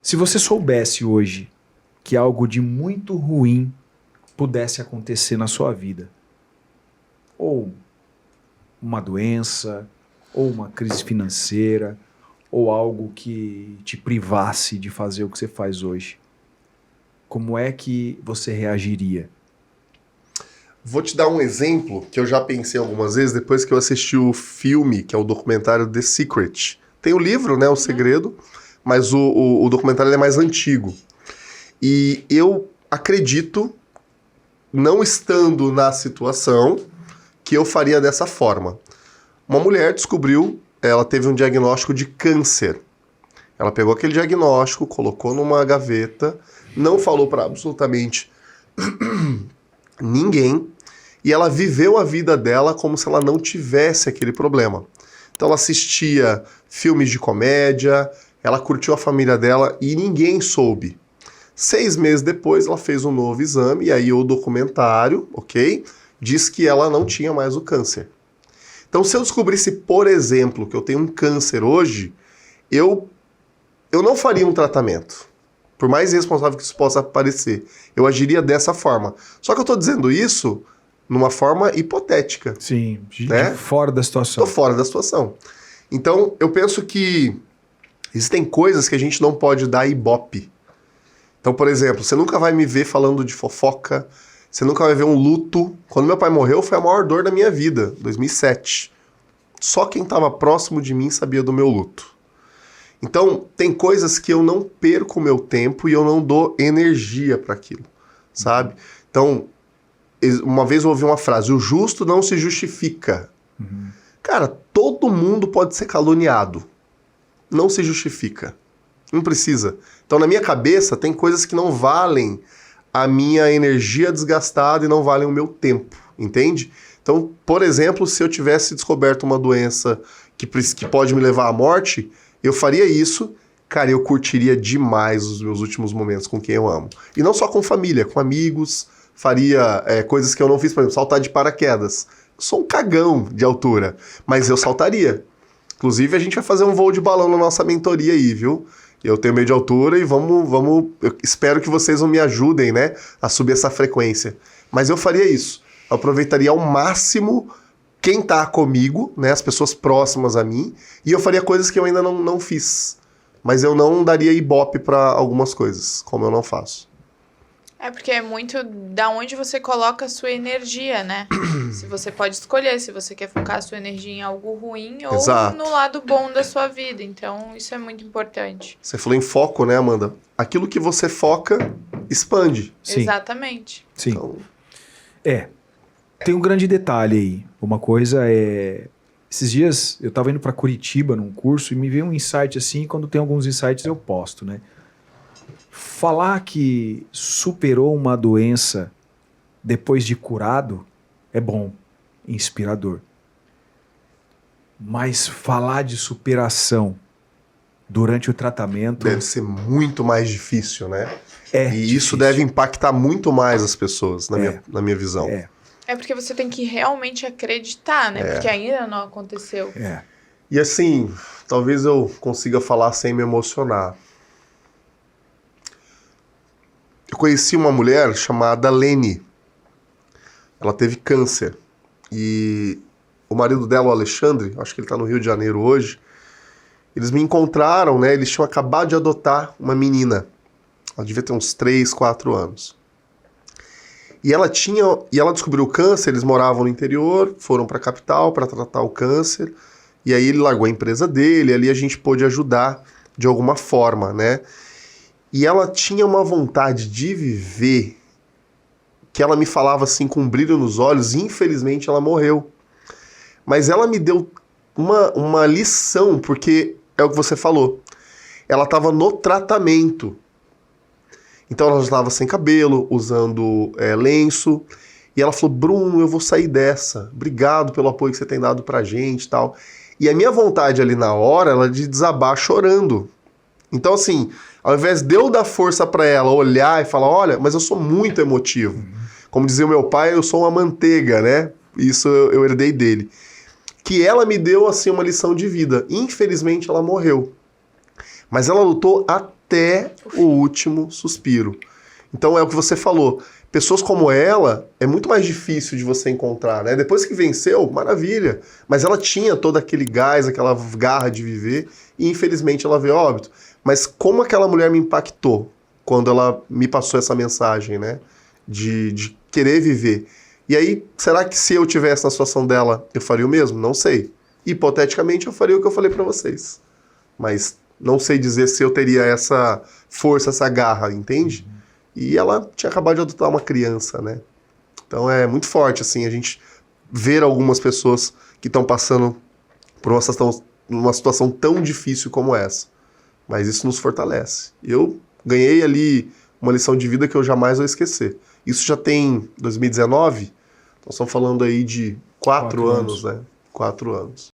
Se você soubesse hoje que algo de muito ruim pudesse acontecer na sua vida, ou uma doença, ou uma crise financeira, ou algo que te privasse de fazer o que você faz hoje, como é que você reagiria? Vou te dar um exemplo que eu já pensei algumas vezes depois que eu assisti o filme, que é o documentário The Secret. Tem o livro, né, O Segredo, mas o documentário é mais antigo. E eu acredito, não estando na situação, que eu faria dessa forma. Uma mulher descobriu, ela teve um diagnóstico de câncer. Ela pegou aquele diagnóstico, colocou numa gaveta, não falou para absolutamente ninguém, e ela viveu a vida dela como se ela não tivesse aquele problema. Então ela assistia filmes de comédia, ela curtiu a família dela e ninguém soube. 6 meses depois ela fez um novo exame e aí o documentário, ok, diz que ela não tinha mais o câncer. Então se eu descobrisse, por exemplo, que eu tenho um câncer hoje, eu não faria um tratamento. Por mais irresponsável que isso possa parecer, eu agiria dessa forma. Só que eu estou dizendo isso numa forma hipotética. Sim, né? fora da situação. Estou fora da situação. Então, eu penso que existem coisas que a gente não pode dar ibope. Então, por exemplo, você nunca vai me ver falando de fofoca, você nunca vai ver um luto. Quando meu pai morreu, foi a maior dor da minha vida, 2007. Só quem estava próximo de mim sabia do meu luto. Então, tem coisas que eu não perco o meu tempo e eu não dou energia para aquilo, sabe? Então, uma vez eu ouvi uma frase, o justo não se justifica. Uhum. Cara, todo mundo pode ser caluniado. Não se justifica. Não precisa. Então, na minha cabeça, tem coisas que não valem a minha energia desgastada e não valem o meu tempo, entende? Então, por exemplo, se eu tivesse descoberto uma doença que pode me levar à morte, eu faria isso, cara, eu curtiria demais os meus últimos momentos com quem eu amo. E não só com família, com amigos, faria coisas que eu não fiz, por exemplo, saltar de paraquedas. Eu sou um cagão de altura, mas eu saltaria. Inclusive, a gente vai fazer um voo de balão na nossa mentoria aí, viu? Eu tenho medo de altura e vamos... Eu espero que vocês me ajudem, né, a subir essa frequência. Mas eu faria isso. Eu aproveitaria ao máximo quem tá comigo, né, as pessoas próximas a mim, e eu faria coisas que eu ainda não fiz. Mas eu não daria ibope para algumas coisas, como eu não faço. É porque é muito da onde você coloca a sua energia, né? Se você pode escolher se você quer focar a sua energia em algo ruim ou Exato. no lado bom da sua vida. Então, isso é muito importante. Você falou em foco, né, Amanda? Aquilo que você foca, expande. Sim. Exatamente. Sim. Então, Tem um grande detalhe aí. Uma coisa é... Esses dias eu tava indo para Curitiba num curso e me veio um insight assim, e quando tem alguns insights eu posto, né? Falar que superou uma doença depois de curado é bom, inspirador. Mas falar de superação durante o tratamento... deve ser muito mais difícil, né? É E difícil. isso deve impactar muito mais as pessoas, na minha visão. É porque você tem que realmente acreditar, né? Porque ainda não aconteceu. E assim, talvez eu consiga falar sem me emocionar. Eu conheci uma mulher chamada Lene. Ela teve câncer. E o marido dela, o Alexandre, acho que ele está no Rio de Janeiro hoje, eles me encontraram, né? Eles tinham acabado de adotar uma menina. Ela devia ter uns 3, 4 anos. E ela descobriu o câncer, eles moravam no interior, foram para a capital para tratar o câncer. E aí ele largou a empresa dele, ali a gente pôde ajudar de alguma forma, né? E ela tinha uma vontade de viver que ela me falava assim com um brilho nos olhos, e infelizmente ela morreu. Mas ela me deu uma lição, porque é o que você falou. Ela estava no tratamento. Então ela já estava sem cabelo, usando lenço. E ela falou, Bruno, eu vou sair dessa. Obrigado pelo apoio que você tem dado pra gente e tal. E a minha vontade ali na hora era de desabar chorando. Então assim, ao invés de eu dar força pra ela, olhar e falar, olha, mas eu sou muito emotivo. Como dizia o meu pai, eu sou uma manteiga, né? Isso eu herdei dele. Que ela me deu assim uma lição de vida. Infelizmente ela morreu. Mas ela lutou até o último suspiro. Então é o que você falou. Pessoas como ela é muito mais difícil de você encontrar, né? Depois que venceu, maravilha. Mas ela tinha todo aquele gás, aquela garra de viver e infelizmente ela veio a óbito. Mas como aquela mulher me impactou quando ela me passou essa mensagem, né? De querer viver. E aí, será que se eu tivesse na situação dela, eu faria o mesmo? Não sei. Hipoteticamente, eu faria o que eu falei pra vocês. Mas não sei dizer se eu teria essa força, essa garra, entende? E ela tinha acabado de adotar uma criança, né? Então é muito forte, assim, a gente ver algumas pessoas que estão passando por uma situação tão difícil como essa. Mas isso nos fortalece. Eu ganhei ali uma lição de vida que eu jamais vou esquecer. Isso já tem 2019, nós estamos falando aí de 4 anos, né? 4 anos.